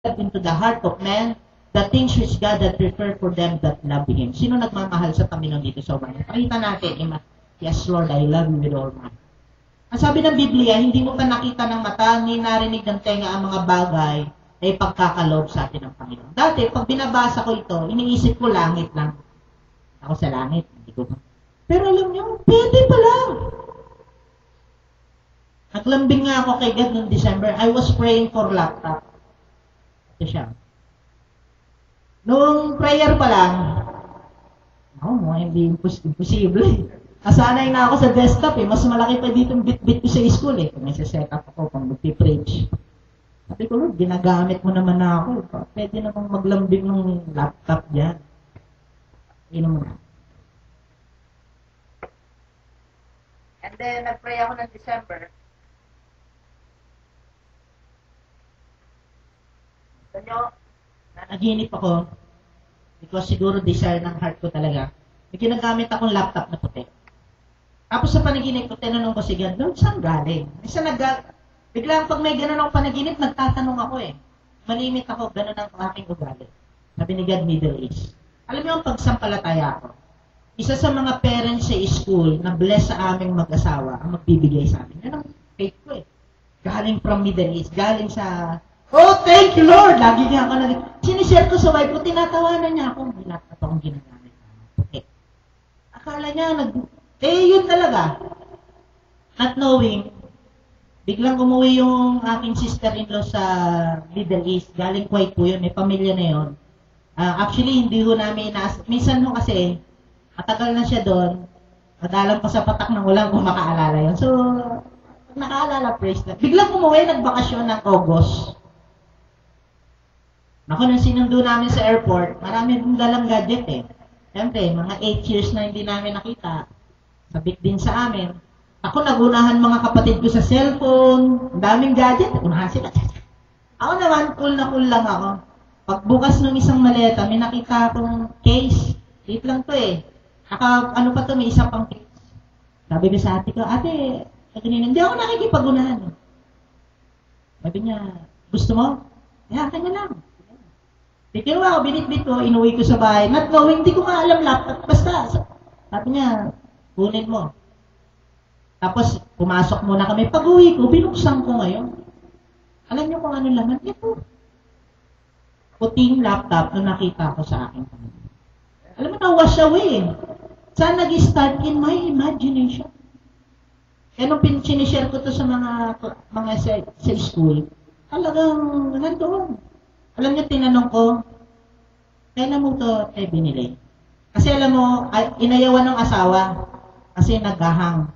into the heart of man the things which God had prepared for them that love Him. Sino nagmamahal sa Panginoon dito sa umaga? Pakita natin, yes Lord, I love you with all my. Ang sabi ng Biblia, hindi mo pa nakita ng mata, ni narinig ng tenga ang mga bagay ay pagkakaloob sa atin ng Panginoon. Dati, pag binabasa ko ito, iniisip ko langit lang. Ako sa langit, hindi ko. Pero alam niyo, pwede pa lang. Naglambing nga ako kay God noong December. I was praying for laptop. Ito siya. Noong prayer pa lang, hindi imposible. Nasanay na ako sa desktop mas malaki pa dito yung bit-bit ko sa school Kung may set up ako pang mag-preach. Sabi ko, Lord, ginagamit mo naman na ako. Pwede namang maglambing ng laptop dyan. Inom mo na. And then, nag-pray ako ng December. Ganyo, nanaginip ako because siguro desire ng heart ko talaga. May ginagamit akong laptop na puti. Tapos sa panaginip ko, tinanong ko si God, Lord, saan galing? Biglang pag may ganun akong panaginip, nagtatanong ako Malimit ako, ganun ang aking ugali. Sabi ni God, Middle East. Alam niyo ang pagsampalataya ako. Isa sa mga parents sa school na bless sa aming mag-asawa ang magbibigay sa amin. Yan ang faith ko Galing from Middle East, galing sa oh, thank you, Lord! Lagi niya ako sinishare ko sa wife ko, tinatawanan niya ako. May laptop akong ginagamit. Okay. Akala niya, yun talaga. Not knowing, biglang umuwi yung aking sister-in-law sa Middle East. Galing Kuwait po yun, may pamilya na yun. Actually, hindi ko namin minsan ho kasi, matagal na siya doon, madalang pa sa patak ng ulang kung makaalala yun. So, pag nakaalala, praise God. Biglang umuwi, nagbakasyon ng August. Ako nung sinundo namin sa airport, marami din dalang gadget Siyempre, mga 8 years na hindi namin nakita. Sabik din sa amin. Ako nagunahan mga kapatid ko sa cellphone, ang daming gadget, nagunahan sila. Ako naman, cool na cool lang ako. Pagbukas ng isang maleta, may nakita akong case. Dito lang to ano pa to, may isa pang case. Sabi ko sa ate ko, ate, hindi ako nakikipag-unahan. Sabi niya, gusto mo? Akin na lang. Kinuha ko, binitbit ko, inuwi ko sa bahay. Not knowing, hindi ko nga alam laptop. Basta, sabi niya, kunin mo. Tapos, pumasok muna kami. Pag-uwi ko, binuksan ko ngayon. Alam niyo kung ano laman? Ito. Puting laptop na nakita ko sa akin. Alam mo, na-wash away. Saan nag-start in my imagination? Kaya nung sinishare ko to sa mga sa school, talagang nandoon. Alam niyo, tinanong ko, kailan mo to binili? Kasi alam mo, inayawan ng asawa kasi naghahang.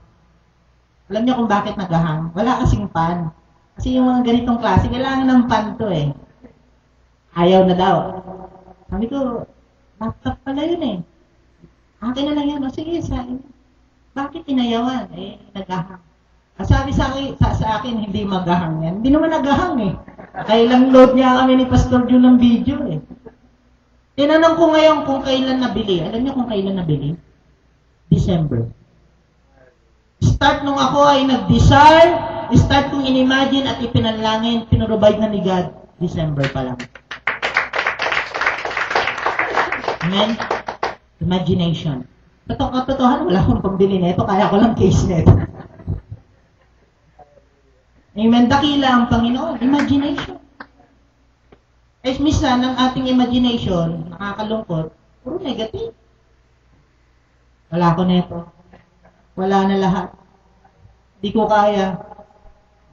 Alam niyo kung bakit naghahang? Wala kasing pan. Kasi yung mga ganitong klase, kailangan ng pan to Ayaw na daw. Sabi ko, laptop pala yun Akin na lang yan. Sige, sa akin. Bakit inayawan? Naghahang. Sabi sa akin, hindi maghahang yan. Hindi naman naghahang Kailang load niya kami ni Pastor Jun ng video Tinanong ko ngayon kung kailan nabili. Alam niyo kung kailan nabili? December. Start nung ako ay nag-desire, start kong in-imagine at ipinanalangin, pinurobide na ni God, December pa lang. Amen? Imagination. Katotohanan, wala akong pambili na ito, kaya ko lang case na ito. Amen? Dakila ang Panginoon. Imagination. Minsan, ang ating imagination, nakakalungkot, puro negative. Wala ko na ito. Wala na lahat. Hindi ko kaya.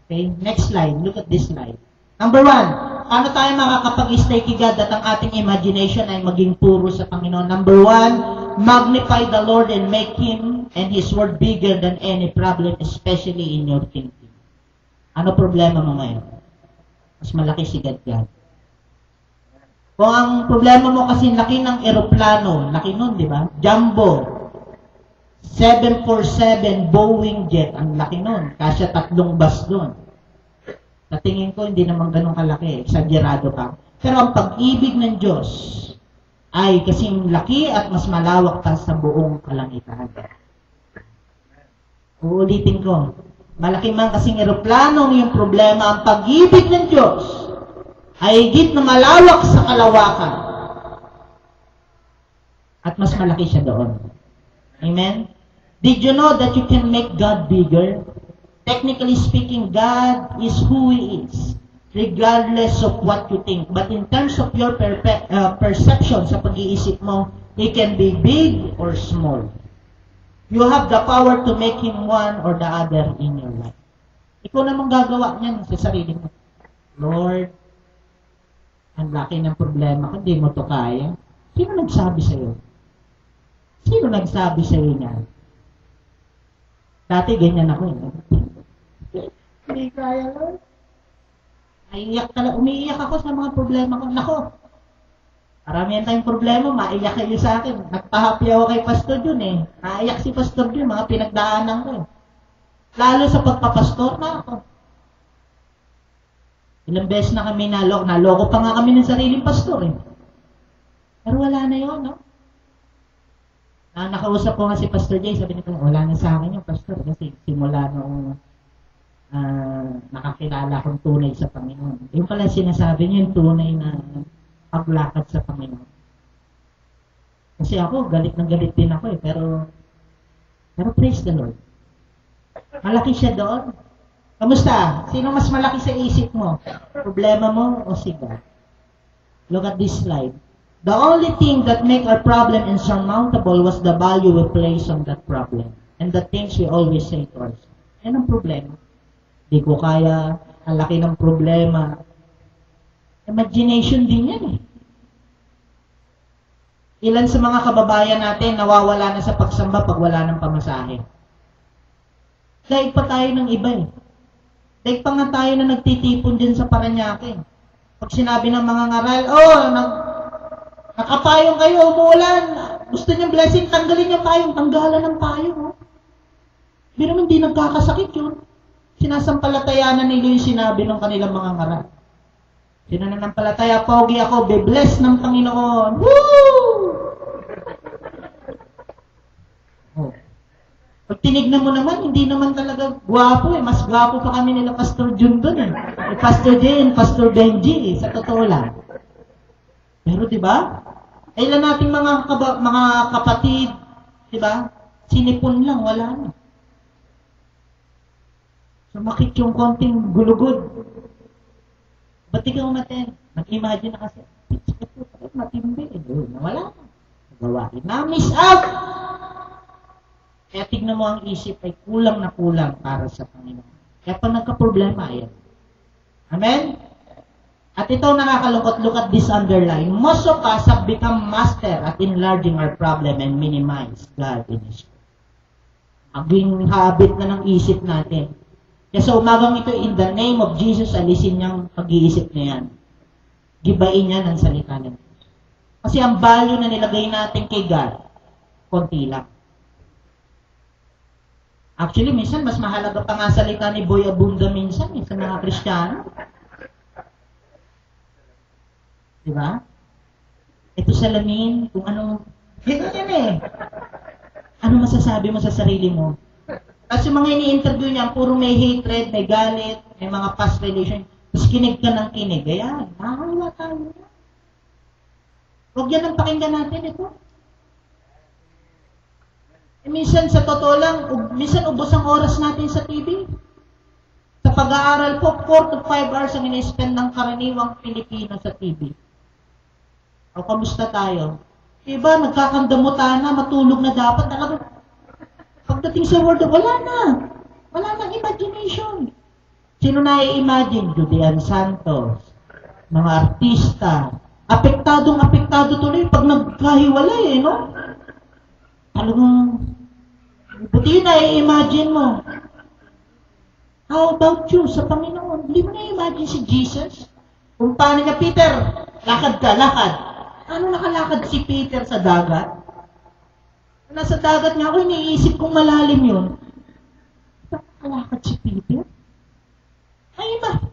Okay? Next slide. Look at this slide. Number 1, paano tayo makakapag-stay kay God at ang ating imagination ay maging puro sa Panginoon? Number 1, magnify the Lord and make Him and His Word bigger than any problem, especially in your thinking. Ano problema mo ngayon? Mas malaki si God. Kung ang problema mo kasi laki ng eroplano, laki nun, di ba? Jumbo. 747 Boeing jet, ang laki nun. Kasya 3 bus doon. Sa tingin ko, hindi naman ganun kalaki. Exagerado pa. Pero ang pag-ibig ng Diyos ay kasing laki at mas malawak pa sa buong kalangitan. Uulitin ko. Malaki man kasing eroplano yung problema, ang pag-ibig ng Diyos ay higit na malawak sa kalawakan. At mas malaki siya doon. Amen? Did you know that you can make God bigger? Technically speaking, God is who He is, regardless of what you think. But in terms of your perception sa pag-iisip mo, He can be big or small. You have the power to make Him one or the other in your life. Ikaw namang gagawa niyan sa sarili mo. Lord, ang laki ng problema ko, hindi mo to kaya. Sino nagsabi sa'yo? Sino nagsabi sa'yo niyan? Dati ganyan ako Hindi kaya, Lord. Umiiyak ako sa mga problema ko. Nako, maramihan tayong problema, maiyak kayo sa akin. Nagpahapi ako kay Pastor Jun Naiyak si Pastor Jun, mga pinagdaanan ko Lalo sa pagpapastor na ako. Ilang beses na kami naloko pa nga kami ng sariling pastor Pero wala na yun, no? Nakausap ko nga si Pastor Jay, sabi niya, wala na sa akin yung pastor kasi simula noong nakakilala akong tunay sa Panginoon. Yung pala sinasabi niya yung tunay na paglakad sa Panginoon. Kasi ako, galit din ako pero praise the Lord. Malaki siya doon. Kamusta? Sino mas malaki sa isip mo? Problema mo o si God? Look at this slide. The only thing that make our problem insurmountable was the value we place on that problem. And the things we always say to ourselves. Yan ang problema. Di ko kaya, ang laki ng problema. Imagination din yan Ilan sa mga kababayan natin nawawala na sa pagsamba pag wala ng pamasahe. Daig pa tayo ng iba Daig pa nga tayo na nagtitipon din sa Paranaque. Pag sinabi ng mga ngaral, nakapayong kayo, umuulan. Gusto niyong blessing, tanggalin niyo payong. Tanggalan ng payong. Hindi naman di nagkakasakit yun. Sinasampalatayanan nila yung sinabi ng kanilang mga ngaral. Sinanampalataya, pogi ako, be-bless ng Panginoon. Woo! Pag tinignan mo naman, hindi naman talaga gwapo Mas gwapo pa kami nila Pastor Jun doon Pastor Jane, Pastor Benji sa totoo lang. Pero diba? Ilan nating mga kapatid, diba? Sinipon lang, wala na. Sumakit yung konting gulugod. Ba't ikaw natin? Nag-imagine na kasi, matindi. Wala na. Gawain na, miss out! Kaya tignan mo ang isip ay kulang na kulang para sa Panginoon. Kaya pag nagka-problema, ayan. Amen? At ito nakakalungkot, look at this underline. Most of us have become master at enlarging our problem and minimize God in His will. Maging habit na ng isip natin. Kaya sa umagang ito, in the name of Jesus, alisin niyang pag-iisip na yan. Gibain niya ng salita ng Diyos. Kasi ang value na nilagay natin kay God, konti lang. Actually, minsan, mas mahalaga pa nga salita ni Boy Abunda minsan sa mga Kristiyano. Diba? Ito salamin, kung anong... Ganyan Ano masasabi mo sa sarili mo? Kasi mga ini-interview niya, puro may hatred, may galit, may mga past relation. Tapos kinig ka ng kinig. Ayan, nakakawa tayo. Huwag yan ang pakinggan natin ito. Minsan sa totoo lang, minsan ubos ang oras natin sa TV. Sa pag-aaral po, 4 to 5 hours ang ini-spend ng karaniwang Pilipino sa TV. O kamusta tayo? Iba, nagkakandamutan na, matulog na dapat. Talaga, pagdating sa Word, wala na. Wala nang imagination. Sino na i-imagine? Julian Santos, mga artista. Apektado tuloy pag nagkahiwalay no? Talagang, buti na i-imagine mo. How about you sa Panginoon? Hindi mo na-imagine si Jesus? Kung paano niya, Peter, lakad ka, lakad. Ano nakalakad si Peter sa dagat? Nasa dagat nga ako, iniisip kong malalim yun. Nakalakad si Peter? Ay, iba.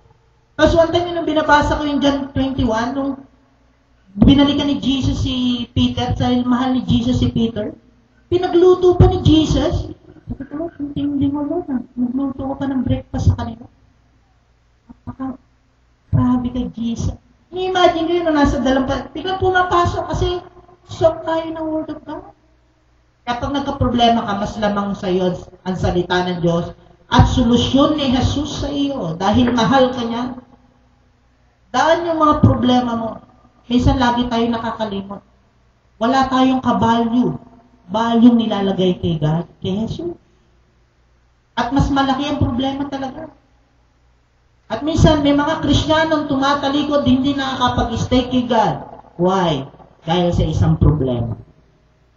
Tapos one time nung binabasa ko yung John 21, nung binalikan ni Jesus si Peter, dahil mahal ni Jesus si Peter, pinagluto pa ni Jesus. Sabi ko, hindi mo na. Nagluto ko pa ng breakfast sa kanila. Grabe kay Jesus. I-imagine nyo yun na nasa dalampasigan. Biglang pumapasok kasi sok tayo ng Word of God. Kapag nagka-problema ka, mas lamang sa iyo ang salita ng Diyos at solusyon ni Jesus sa iyo dahil mahal ka niya. Daan yung mga problema mo. Minsan lagi tayo nakakalimot. Wala tayong ka-value. Value nilalagay kay God, kay Jesus. At mas malaki ang problema talaga. At minsan may mga Kristiyanong tumatalikod, hindi nakakapag-stay kay God. Why? Dahil sa isang problema.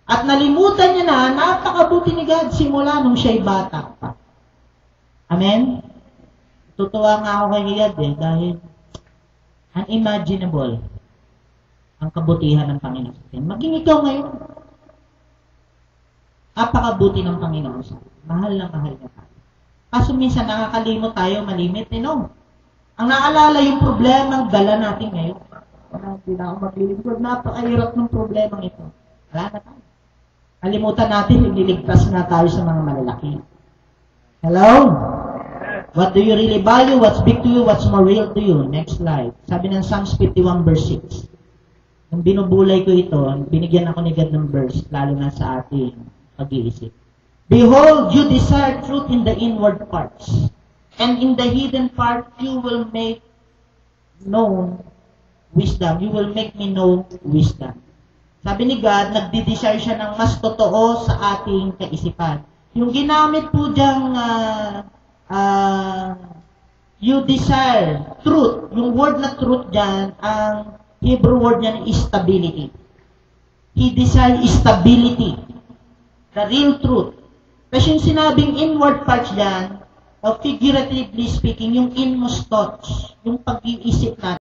At nalimutan niya na, napakabuti ni God simula nung siya'y bata pa. Amen? Tutuwa nga ako kay God dahil unimaginable ang kabutihan ng Panginoon. Maging ikaw ngayon. Napakabuti ng Panginoon sa atin. Mahal na mahal na tayo. Kaso minsan nakakalimot tayo, malimit, no? Ang naalala yung problema, dala natin ngayon. Hindi na ako maglilingkod. Napakahirap ng problema ito. Wala na tayo. Kalimutan natin, liligtas na tayo sa mga malalaki. Hello? What do you really value? What's big to you? What's more real to you? Next slide. Sabi ng Psalms 51 verse 6. Nung binubulay ko ito, binigyan ako ni God ng verse, lalo na sa ating pag-iisip. Behold, you desire truth in the inward parts, and in the hidden part you will make known wisdom. You will make me know wisdom. Sabi ni God, nagdi-desire siya ng mas totoo sa ating kaisipan. Yung ginamit po diyang you desire truth. Yung word na truth dyan, ang Hebrew word niyan is stability. He desire stability. The real truth. Kasi yung sinabing inward parts dyan, figuratively speaking, yung inmost thoughts, yung pag-iisip natin,